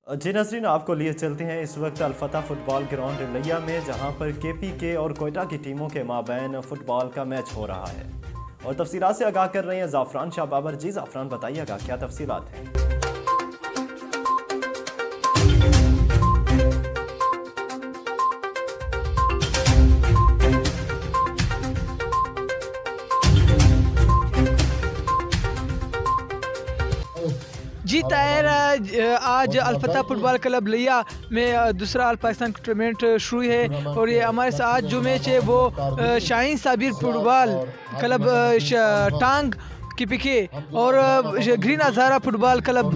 जी नसरीन, आपको लिए चलते हैं इस वक्त अलफता फुटबॉल ग्राउंड लिया में, जहां पर केपीके और कोयटा की टीमों के माबैन फुटबॉल का मैच हो रहा है। और तफसीलात से आगाह कर रहे हैं ज़ाफ़रान शाह बाबर। जी ज़ाफ़रान, बताइएगा क्या तफसीलात हैं। जी ताहिर, आज अलफता फुटबॉल क्लब लिया में दूसरा अल पाकिस्तान टूर्नामेंट शुरू है और ये हमारे साथ जो मैच है वो शाहीन साबिर फुटबॉल क्लब टांग की पिके और ग्रीन हज़ारा फुटबॉल क्लब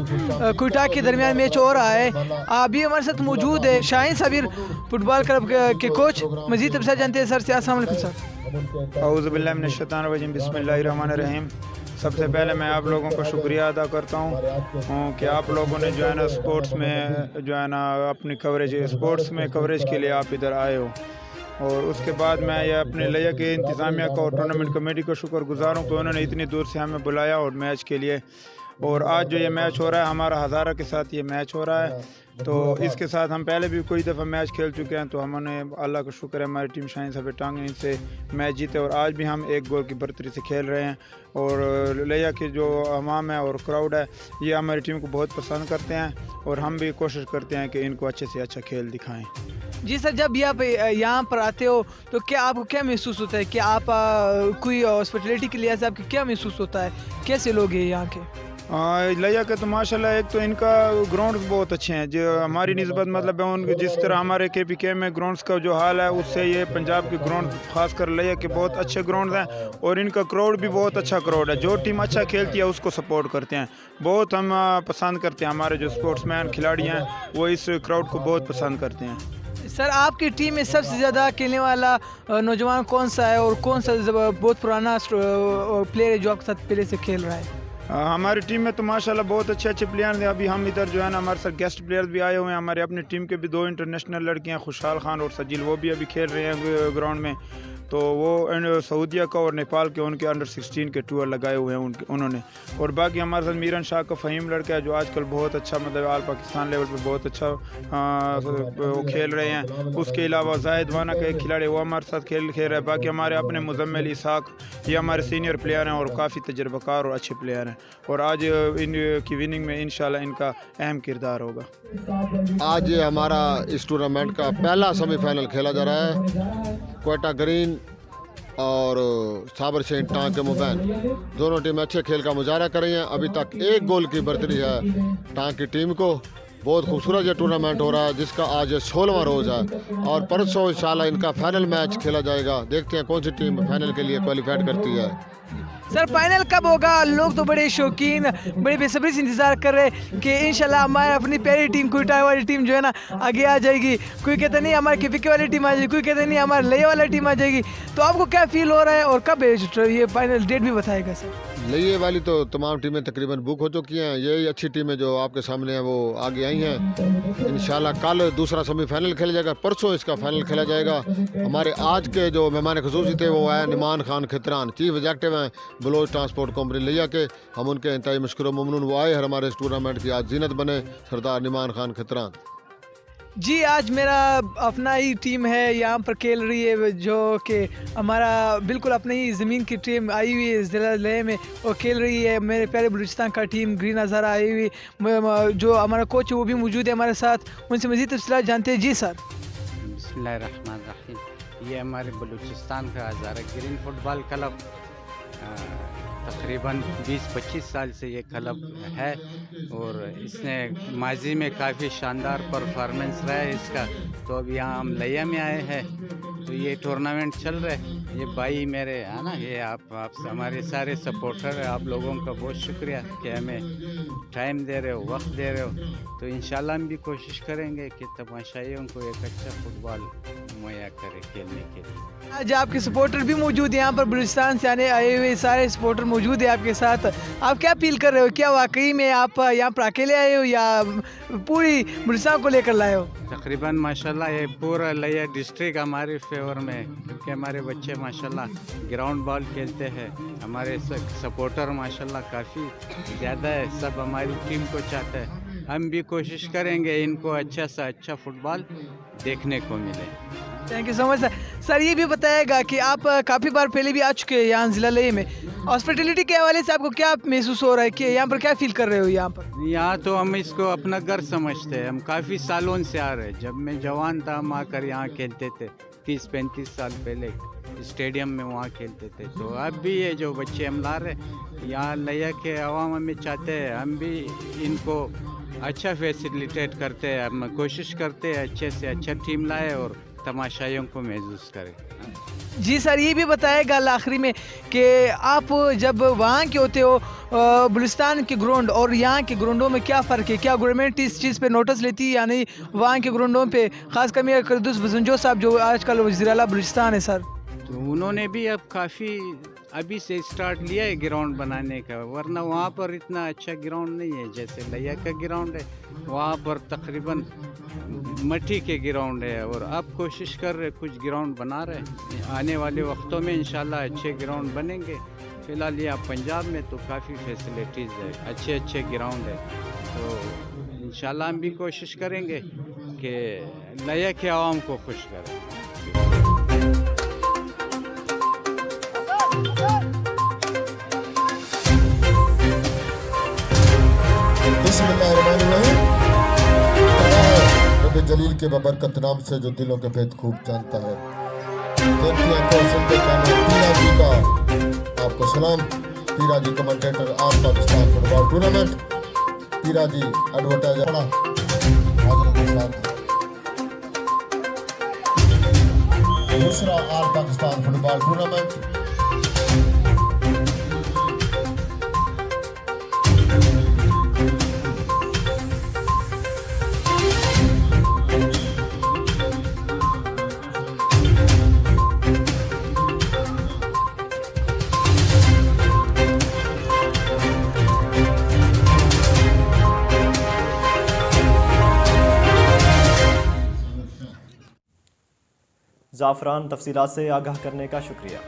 कोयटा के दरमियान मैच हो रहा है। अभी हमारे साथ मौजूद है शाहीन साबिर फुटबॉल क्लब के कोच। मजीद तफसीलात जानते हैं सर। अस्सलाम वालेकुम सर। औज़ु बिल्लाहि मिनश शैतानिर रजीम, बिस्मिल्लाहिर रहमानिर रहीम। सबसे पहले मैं आप लोगों का शुक्रिया अदा करता हूँ कि आप लोगों ने जो है ना स्पोर्ट्स में जो है ना अपनी स्पोर्ट्स में कवरेज के लिए आप इधर आए हो। और उसके बाद मैं ये अपने लिया के इंतज़ामिया का और टूर्नामेंट कमेटी का शुक्रगुजार हूँ कि उन्होंने इतनी दूर से हमें बुलाया और मैच के लिए। और आज जो ये मैच हो रहा है, हमारा हज़ारा के साथ ये मैच हो रहा है, तो इसके साथ हम पहले भी कोई दफ़ा मैच खेल चुके हैं। तो हमने अल्लाह का शुक्र है हमारी टीम शाहीन साबिर टांग इनसे मैच जीते और आज भी हम एक गोल की बढ़तरी से खेल रहे हैं। और लिया के जो अवाम है और क्राउड है, ये हमारी टीम को बहुत पसंद करते हैं और हम भी कोशिश करते हैं कि इनको अच्छे से अच्छा खेल दिखाएं। जी सर, जब आप यहाँ पर आते हो तो क्या आपको क्या महसूस होता है कि आप कोई हॉस्पिटलिटी के लिहाज से आपको क्या महसूस होता है? कैसे लोग हैं यहाँ के? लिया के तो माशाल्लाह एक तो इनका ग्राउंड बहुत अच्छे हैं जो हमारी निस्बत, मतलब है उनके जिस तरह हमारे केपीके में ग्राउंड्स का जो हाल है उससे ये पंजाब के ग्राउंड खासकर लिया के बहुत अच्छे ग्राउंड हैं। और इनका क्राउड भी बहुत अच्छा क्राउड है, जो टीम अच्छा खेलती है उसको सपोर्ट करते हैं, बहुत हम पसंद करते हैं। हमारे जो स्पोर्ट्समैन खिलाड़ी हैं वो इस क्राउड को बहुत पसंद करते हैं। सर, आपकी टीम में सबसे ज़्यादा खेलने वाला नौजवान कौन सा है और कौन सा बहुत पुराना प्लेयर है जो आपके साथ पहले से खेल रहा है? हमारी टीम में तो माशाल्लाह बहुत अच्छे अच्छे प्लेयर हैं। अभी हम इधर जो है ना हमारे साथ गेस्ट प्लेयर्स भी आए हुए हैं। हमारे अपनी टीम के भी 2 इंटरनेशनल लड़कियां, खुशहाल खान और सजील, वो भी अभी खेल रहे हैं ग्राउंड में। तो वो सऊदीया का और नेपाल के उनके अंडर 16 के टूर लगाए हुए हैं उन्होंने। और बाकी हमारे साथ मीरन शाह का फ़हीम लड़का है जो आजकल बहुत अच्छा, मतलब आल पाकिस्तान लेवल पे बहुत अच्छा वो खेल रहे हैं। उसके अलावा जाहिद वाना का एक खिलाड़ी वो हमारे साथ खेल रहा है। बाकी हमारे अपने मुजम्मिल इसाक, ये हमारे सीनियर प्लेयर हैं और काफ़ी तजर्बाकार और अच्छे प्लेयर हैं। और आज इनकी विनिंग में इंशाल्लाह इनका अहम किरदार होगा। आज ये हमारा इस टूर्नामेंट का पहला सेमीफाइनल खेला जा रहा है। कोयटा ग्रीन और साबर शाहीन टांग के मुबैन दोनों टीमें अच्छे खेल का मुजाहरा कर रही हैं। अभी तक 1 गोल की बढ़तरी है टांग की टीम को। बहुत खूबसूरत ये टूर्नामेंट हो रहा है जिसका आज 16वां रोज़ है और परसों इंशाल्लाह इनका फाइनल मैच खेला जाएगा। देखते हैं कौन सी टीम फाइनल के लिए क्वालिफाइड करती है। सर, फाइनल कब होगा? लोग तो बड़े शौकीन, बड़े बेसब्री से इंतज़ार कर रहे हैं कि इंशाल्लाह हमारी अपनी प्यारी टीम कोयटा वाली टीम जो है ना आगे आ जाएगी। कोई कहते नहीं हमारे केपीके वाली टीम आ जाएगी, कोई कहते नहीं हमारे लिया वाली टीम आ जाएगी। तो आपको क्या फील हो रहा है और कब ये फाइनल डेट भी बताएगा सर? लिये वाली तो तमाम टीमें तकरीबन बुक हो चुकी हैं। यही अच्छी टीमें जो आपके सामने हैं वो आगे आई हैं। इंशाल्लाह कल दूसरा सेमीफाइनल खेला जाएगा, परसों इसका फाइनल खेला जाएगा। हमारे आज के जो मेहमान खुसूसी थे वो आए निमान खान खितरान, चीफ एग्जेक्टिव हैं बलोच ट्रांसपोर्ट कंपनी लिया के। हम उनके इंतहाई मशकूर ममनून, वो आए और हमारे इस टूर्नामेंट की आज जीनत बने सरदार निमान खान खितरान। जी, आज मेरा अपना ही टीम है यहाँ पर खेल रही है, जो कि हमारा बिल्कुल अपनी ही ज़मीन की टीम आई हुई है ज़िला लेह में और खेल रही है। मेरे प्यारे बलूचिस्तान का टीम ग्रीन हज़ारा आई हुई, जो हमारा कोच है वो भी मौजूद है हमारे साथ। उनसे मज़ीद तफसीलात जानते हैं। जी सर। बिस्मिल्लाहिर्रहमानिर्रहीम। ये हमारे बलूचिस्तान का हज़ारा ग्रीन फुटबॉल क्लब तकरीबन 20-25 साल से ये क्लब है और इसने माजी में काफ़ी शानदार परफॉर्मेंस रहा है इसका। तो अब यहाँ हम लिया में आए हैं तो ये टूर्नामेंट चल रहा है। ये भाई मेरे है ना, ये आप हमारे सारे सपोर्टर हैं, आप लोगों का बहुत शुक्रिया कि हमें टाइम दे रहे हो, वक्त दे रहे हो। तो इंशाल्लाह हम भी कोशिश करेंगे कि तमाशाइयों को एक अच्छा फुटबॉल मुहैया करें खेलने के लिए। आज आपके सपोर्टर भी मौजूद हैं यहाँ पर, बलूचिस्तान से आए हुए सारे सपोर्टर मौजूद हैं आपके साथ। आप क्या फील कर रहे हो? क्या वाकई में आप यहाँ पर अकेले आए हो या पूरी बलूचिस्तान को लेकर लाए हो? तकरीबन माशाल्लाह ये पूरा लिया डिस्ट्रिक्ट हमारे फेवर में, क्योंकि हमारे बच्चे माशाल्लाह ग्राउंड बॉल खेलते हैं। हमारे सपोर्टर माशाल्लाह काफ़ी ज़्यादा है, सब हमारी टीम को चाहते हैं। हम भी कोशिश करेंगे इनको अच्छा से अच्छा फुटबॉल देखने को मिले। Thank you so much sir. Sir ये भी बताएगा कि आप काफ़ी बार पहले भी आ चुके हैं यहाँ ज़िला लेह में, हॉस्पिटलिटी के हवाले से आपको क्या महसूस हो रहा है कि यहाँ पर क्या फील कर रहे हो यहाँ पर? यहाँ तो हम इसको अपना घर समझते हैं, हम काफ़ी सालों से आ रहे हैं। जब मैं जवान था हम आकर यहाँ खेलते थे, 30-35 साल पहले स्टेडियम में वहाँ खेलते थे। तो अब भी ये जो बच्चे हम ला रहे यहाँ लिया के अवाम हमें चाहते हैं, हम भी इनको अच्छा फैसिलिटेट करते हैं, हम कोशिश करते हैं अच्छे से अच्छा टीम लाए और तमाशाइयों को महसूस करें। जी सर, ये भी बताएगा आखिरी में कि आप जब वहाँ के होते हो बलूचिस्तान के ग्राउंड और यहाँ के ग्राउंडों में क्या फ़र्क है? क्या गवर्नमेंट इस चीज़ पे नोटिस लेती है या नहीं वहाँ के ग्राउंडों पे? ख़ासकर मेरे कुद्दुस बजंजो साहब जो आजकल वज़ीर आला बलूचिस्तान है सर, तो उन्होंने भी अब काफ़ी अभी से स्टार्ट लिया है ग्राउंड बनाने का, वरना वहाँ पर इतना अच्छा ग्राउंड नहीं है। जैसे लिया का ग्राउंड है वहाँ पर तकरीबन मट्टी के ग्राउंड है, और अब कोशिश कर रहे कुछ ग्राउंड बना रहे। आने वाले वक्तों में इंशाल्लाह अच्छे ग्राउंड बनेंगे। फ़िलहाल यहाँ पंजाब में तो काफ़ी फैसिलिटीज़ है, अच्छे अच्छे ग्राउंड है। तो इंशाल्लाह हम भी कोशिश करेंगे कि लिया के आवाम को खुश करें। नबी जलील के बबरकत नाम से जो दिलों के भेद खूब जानता है। पीरा जी का आपको सलाम। Peera ji commentator all Pakistan football tournament, Peera ji advertiser दूसरा ऑल पाकिस्तान फुटबॉल टूर्नामेंट। ज़ाफ़रान, तफसीलात से आगाह करने का शुक्रिया।